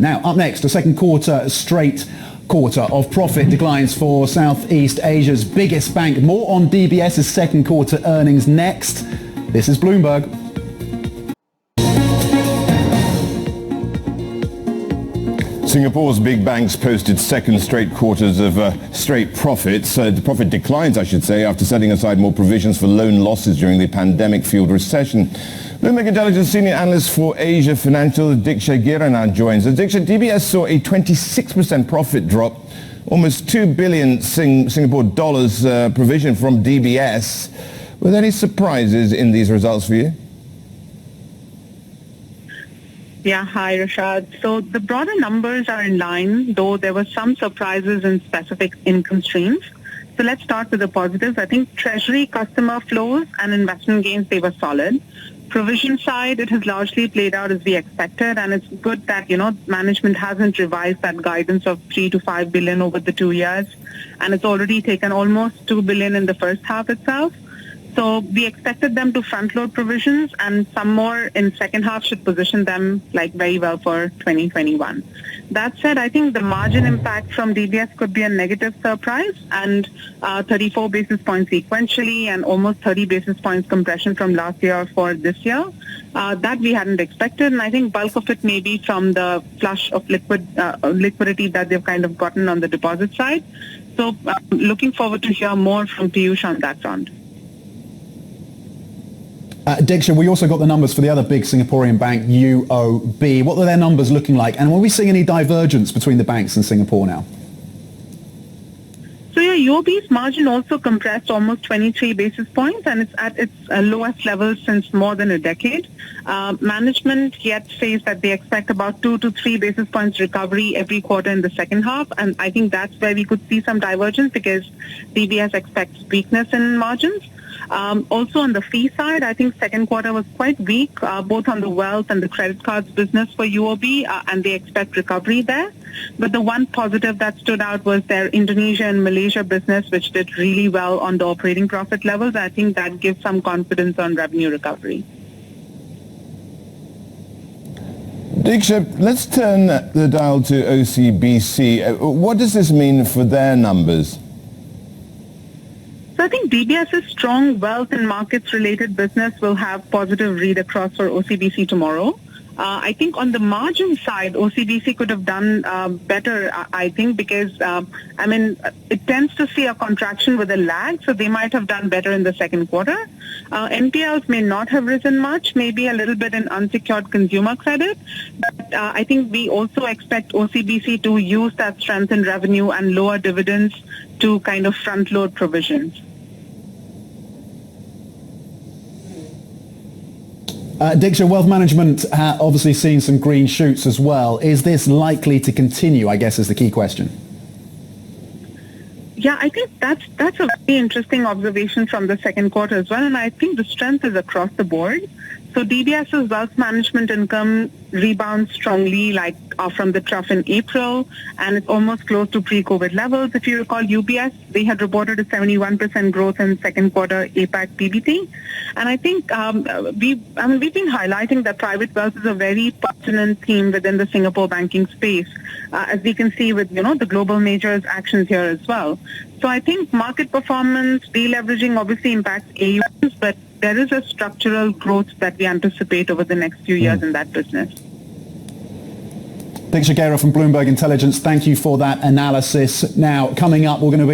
Now, up next, a straight quarter of profit declines for Southeast Asia's biggest bank. More on DBS's second quarter earnings next. This is Bloomberg. Singapore's big banks posted second straight quarters of straight profits. The profit declines, I should say, after setting aside more provisions for loan losses during the pandemic-fueled recession. Bloomberg Intelligence senior analyst for Asia Financial, Diksha Gira, now joins us. Diksha, DBS saw a 26% profit drop, almost 2 billion Singapore dollars provision from DBS. Were there any surprises in these results for you? Yeah, hi, Rashad. So the broader numbers are in line, though there were some surprises in specific income streams. So let's start with the positives. I think treasury customer flows and investment gains, they were solid. Provision side, it has largely played out as we expected, and it's good that, management hasn't revised that guidance of 3 to 5 billion over the 2 years, and it's already taken almost 2 billion in the first half itself. So we expected them to front-load provisions, and some more in second half should position them very well for 2021. That said, I think the margin impact from DBS could be a negative surprise, and 34 basis points sequentially and almost 30 basis points compression from last year for this year. That we hadn't expected, and I think bulk of it may be from the flush of liquidity that they've kind of gotten on the deposit side. So looking forward to hear more from Piyush on that front. Diksha, we also got the numbers for the other big Singaporean bank, UOB. What are their numbers looking like? And are we seeing any divergence between the banks in Singapore now? So UOB's margin also compressed almost 23 basis points, and it's at its lowest level since more than a decade. Management yet says that they expect about 2 to 3 basis points recovery every quarter in the second half, and I think that's where we could see some divergence because DBS expects weakness in margins. Also on the fee side, I think second quarter was quite weak, both on the wealth and the credit cards business for UOB, and they expect recovery there. But the one positive that stood out was their Indonesia and Malaysia business, which did really well on the operating profit levels. I think that gives some confidence on revenue recovery. Diksha, let's turn the dial to OCBC. What does this mean for their numbers? So I think DBS's strong wealth and markets-related business will have positive read across for OCBC tomorrow. I think on the margin side, OCBC could have done better, I think, because, it tends to see a contraction with a lag, so they might have done better in the second quarter. NPLs may not have risen much, maybe a little bit in unsecured consumer credit, but I think we also expect OCBC to use that strength in revenue and lower dividends to kind of front-load provisions. Diksha, wealth management obviously seen some green shoots as well. Is this likely to continue, I guess, is the key question. Yeah, I think that's a very interesting observation from the second quarter as well, and I think the strength is across the board. So DBS's wealth management income rebounds strongly from the trough in April, and it's almost close to pre-COVID levels. If you recall, UBS, they had reported a 71% growth in second quarter APAC PBT. And I think we've been highlighting that private wealth is a very pertinent theme within the Singapore banking space, as we can see with, the global majors' actions here as well. So I think market performance, deleveraging obviously impacts AUMs, but there is a structural growth that we anticipate over the next few years in that business. Diksha Gira from Bloomberg Intelligence, thank you for that analysis. Now, coming up, we're going to be